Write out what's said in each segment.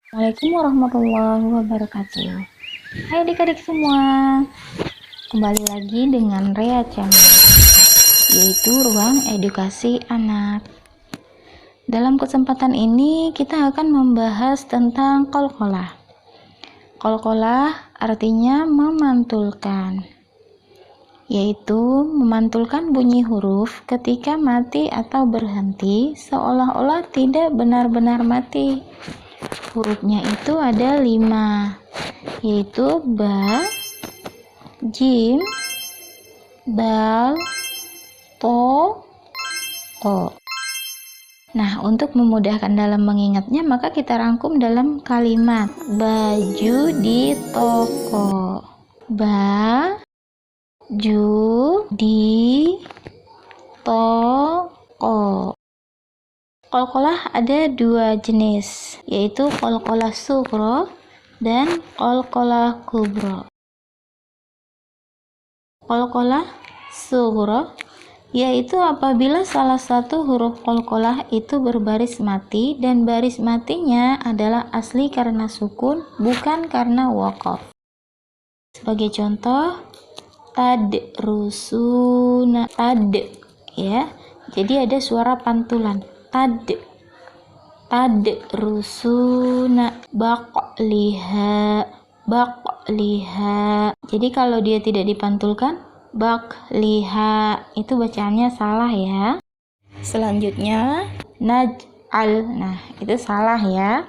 Assalamualaikum warahmatullahi wabarakatuh. Hai adik-adik semua, kembali lagi dengan Rea Channel, yaitu Ruang Edukasi Anak. Dalam kesempatan ini kita akan membahas tentang qalqalah. Qalqalah artinya memantulkan, yaitu memantulkan bunyi huruf ketika mati atau berhenti seolah-olah tidak benar-benar mati. Hurufnya itu ada 5, yaitu ba, jim, dal, to, ko. Nah, untuk memudahkan dalam mengingatnya, maka kita rangkum dalam kalimat baju di toko. Baju di toko. Qalqalah ada 2 jenis, yaitu qalqalah sughra dan qalqalah kubra. Qalqalah sughra yaitu apabila salah satu huruf qalqalah itu berbaris mati dan baris matinya adalah asli karena sukun, bukan karena waqaf. Sebagai contoh, tadrusuna, tad, ya. Jadi ada suara pantulan. Tadrusuna, baqliha. Jadi kalau dia tidak dipantulkan, baqliha, itu bacaannya salah ya. Selanjutnya naj'al. Nah, itu salah ya.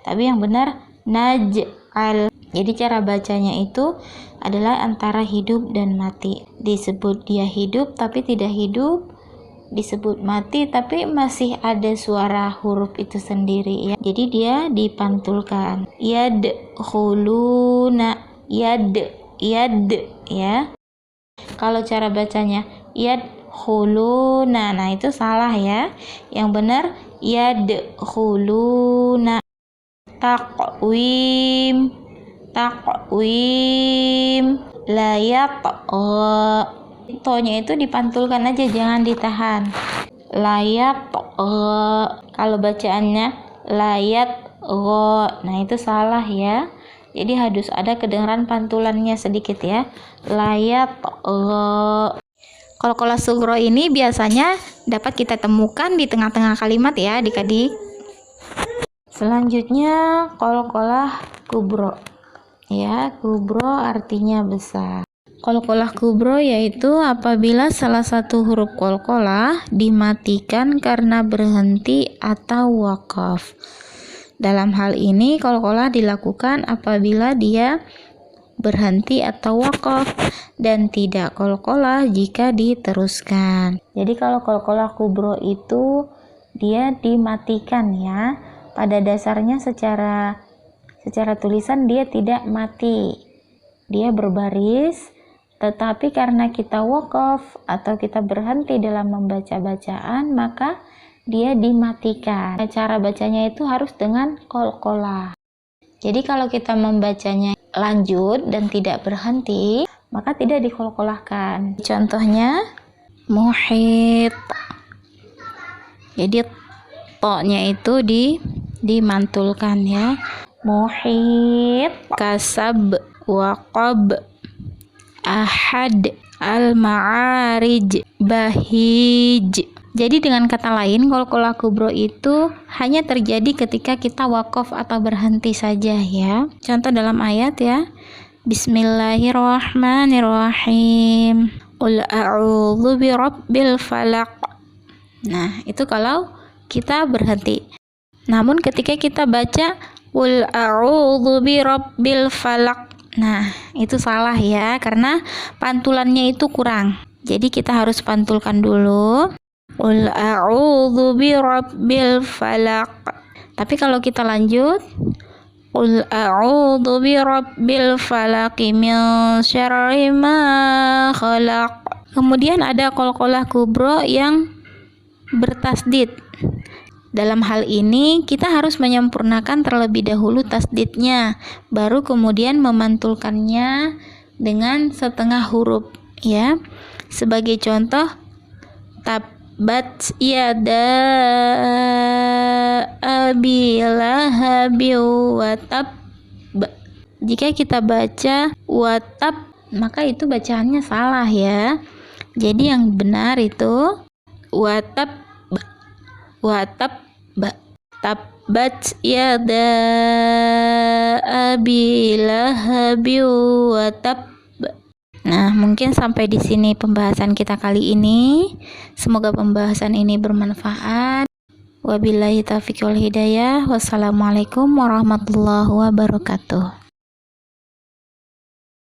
Tapi yang benar naj'al. Jadi cara bacanya itu adalah antara hidup dan mati. Disebut dia hidup tapi tidak hidup, disebut mati tapi masih ada suara huruf itu sendiri ya. Jadi dia dipantulkan. Yadkhuluna, yad ya. Kalau cara bacanya yadkhuluna, nah itu salah ya. Yang benar yadkhuluna. Taqwim, layak, to-nya itu dipantulkan aja, jangan ditahan. Layak, kalau bacaannya layat, nah itu salah ya. Jadi harus ada kedengaran pantulannya sedikit ya. Layat, qalqalah sughra ini biasanya dapat kita temukan di tengah-tengah kalimat ya adik-adik. Selanjutnya qalqalah kubra. Ya, kubra artinya besar. Qalqalah kubra yaitu apabila salah satu huruf qalqalah dimatikan karena berhenti atau waqaf. Dalam hal ini qalqalah dilakukan apabila dia berhenti atau waqaf dan tidak qalqalah jika diteruskan. Jadi kalau qalqalah kubra itu dia dimatikan ya. Pada dasarnya secara tulisan dia tidak mati. Dia berbaris, tetapi karena kita waqaf atau kita berhenti dalam membaca bacaan, maka dia dimatikan. Cara bacanya itu harus dengan qalqalah. Jadi kalau kita membacanya lanjut dan tidak berhenti, maka tidak diqalqalahkan. Contohnya muhit. Jadi to-nya itu dimantulkan ya. Muhit, kasab, waqab, ahad, al-ma'arij, bahij. Jadi dengan kata lain, qalqalah kubra itu hanya terjadi ketika kita waqaf atau berhenti saja ya. Contoh dalam ayat ya. Bismillahirrahmanirrahim. Qul a'udzu birabbil falaq. Nah, itu kalau kita berhenti. Namun ketika kita baca qul a'udzu birabbil falaq, nah, itu salah ya, karena pantulannya itu kurang. Jadi kita harus pantulkan dulu. Qul a'udzu birabbil falaq. Tapi kalau kita lanjut, qul a'udzu birabbil falaq min syarri ma khalaq. Kemudian ada qalqalah kubra yang bertasdid. Dalam hal ini kita harus menyempurnakan terlebih dahulu tasdidnya, baru kemudian memantulkannya dengan setengah huruf ya. Sebagai contoh, tabbat yada abi lahabi wa tab. Jika kita baca wa tab, maka itu bacaannya salah ya. Jadi yang benar itu wa tab, tabbat yada abi lahabi wa tab. Nah, mungkin sampai di sini pembahasan kita kali ini. Semoga pembahasan ini bermanfaat. Wabillahi taufiq wal hidayah. Wassalamualaikum warahmatullahi wabarakatuh.